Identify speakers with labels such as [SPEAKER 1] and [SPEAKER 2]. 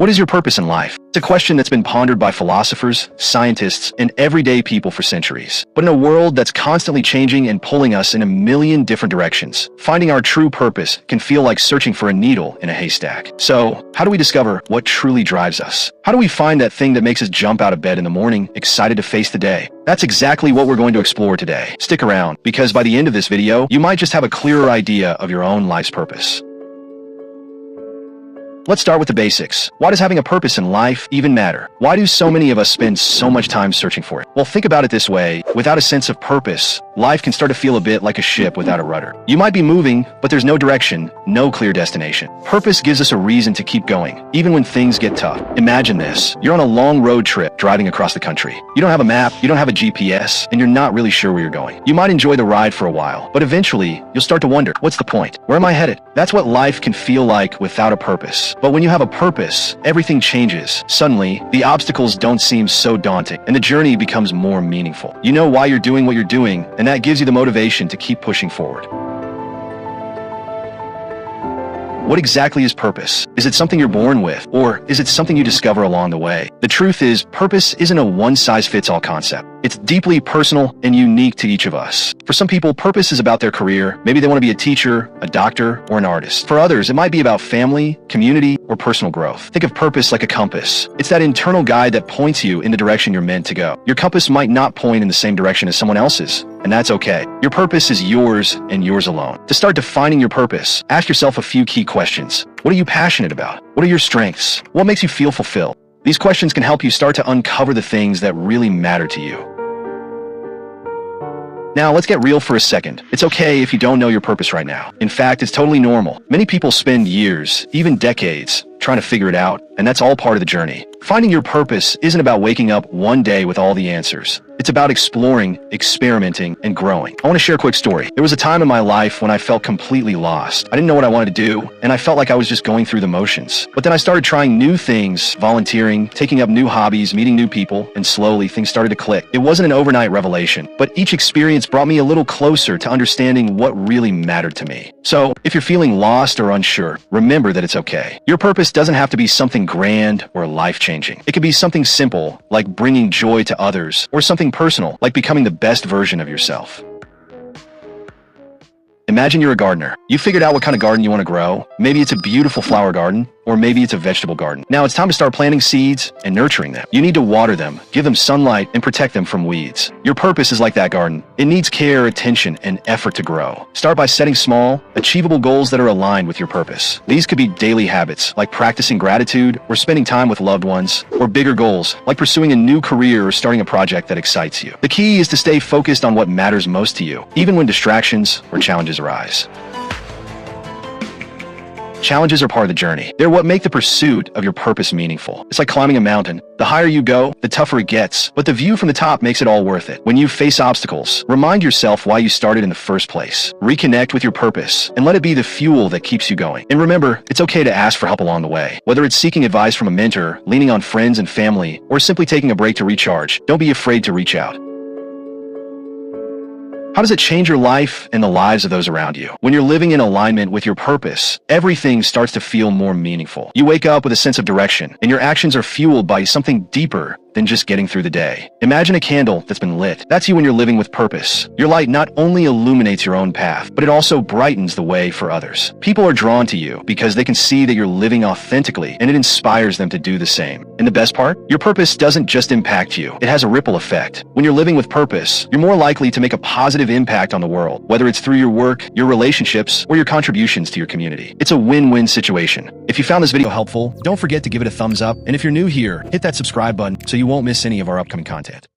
[SPEAKER 1] What is your purpose in life? It's a question that's been pondered by philosophers, scientists, and everyday people for centuries. But in a world that's constantly changing and pulling us in a million different directions, finding our true purpose can feel like searching for a needle in a haystack. So, how do we discover what truly drives us? How do we find that thing that makes us jump out of bed in the morning, excited to face the day? That's exactly what we're going to explore today. Stick around, because by the end of this video, you might just have a clearer idea of your own life's purpose. Let's start with the basics. Why does having a purpose in life even matter? Why do so many of us spend so much time searching for it? Well, think about it this way. Without a sense of purpose, life can start to feel a bit like a ship without a rudder. You might be moving, but there's no direction, no clear destination. Purpose gives us a reason to keep going, even when things get tough. Imagine this. You're on a long road trip driving across the country. You don't have a map, you don't have a GPS, and you're not really sure where you're going. You might enjoy the ride for a while, but eventually, you'll start to wonder, what's the point? Where am I headed? That's what life can feel like without a purpose. But when you have a purpose, everything changes. Suddenly, the obstacles don't seem so daunting, and the journey becomes more meaningful. You know why you're doing what you're doing, and that gives you the motivation to keep pushing forward. What exactly is purpose? Is it something you're born with, or is it something you discover along the way? The truth is, purpose isn't a one-size-fits-all concept. It's deeply personal and unique to each of us. For some people, purpose is about their career. Maybe they want to be a teacher, a doctor, or an artist. For others, it might be about family, community, or personal growth. Think of purpose like a compass. It's that internal guide that points you in the direction you're meant to go. Your compass might not point in the same direction as someone else's, and that's okay. Your purpose is yours and yours alone. To start defining your purpose, ask yourself a few key questions. What are you passionate about? What are your strengths? What makes you feel fulfilled? These questions can help you start to uncover the things that really matter to you. Now, let's get real for a second. It's okay if you don't know your purpose right now. In fact, it's totally normal. Many people spend years, even decades, trying to figure it out, and that's all part of the journey. Finding your purpose isn't about waking up one day with all the answers. It's about exploring, experimenting, and growing. I want to share a quick story. There was a time in my life when I felt completely lost. I didn't know what I wanted to do, and I felt like I was just going through the motions. But then I started trying new things, volunteering, taking up new hobbies, meeting new people, and slowly things started to click. It wasn't an overnight revelation, but each experience brought me a little closer to understanding what really mattered to me. So, if you're feeling lost or unsure, remember that it's okay. Your purpose doesn't have to be something grand or life-changing. It can be something simple, like bringing joy to others, or something personal, like becoming the best version of yourself. Imagine you're a gardener. You figured out what kind of garden you want to grow. Maybe it's a beautiful flower garden, or maybe it's a vegetable garden. Now it's time to start planting seeds and nurturing them. You need to water them, give them sunlight, and protect them from weeds. Your purpose is like that garden. It needs care, attention, and effort to grow. Start by setting small, achievable goals that are aligned with your purpose. These could be daily habits, like practicing gratitude or spending time with loved ones, or bigger goals, like pursuing a new career or starting a project that excites you. The key is to stay focused on what matters most to you, even when distractions or challenges arise. Challenges are part of the journey. They're what make the pursuit of your purpose meaningful. It's like climbing a mountain. The higher you go, the tougher it gets, but the view from the top makes it all worth it. When you face obstacles, remind yourself why you started in the first place. Reconnect with your purpose, and let it be the fuel that keeps you going. And remember, it's okay to ask for help along the way. Whether it's seeking advice from a mentor, leaning on friends and family, or simply taking a break to recharge, don't be afraid to reach out. How does it change your life and the lives of those around you? When you're living in alignment with your purpose, everything starts to feel more meaningful. You wake up with a sense of direction, and your actions are fueled by something deeper than just getting through the day. Imagine a candle that's been lit. That's you when you're living with purpose. Your light not only illuminates your own path, but it also brightens the way for others. People are drawn to you because they can see that you're living authentically, and it inspires them to do the same. And the best part? Your purpose doesn't just impact you. It has a ripple effect. When you're living with purpose, you're more likely to make a positive impact on the world, whether it's through your work, your relationships, or your contributions to your community. It's a win-win situation. If you found this video helpful, don't forget to give it a thumbs up, and if you're new here, hit that subscribe button so you won't miss any of our upcoming content.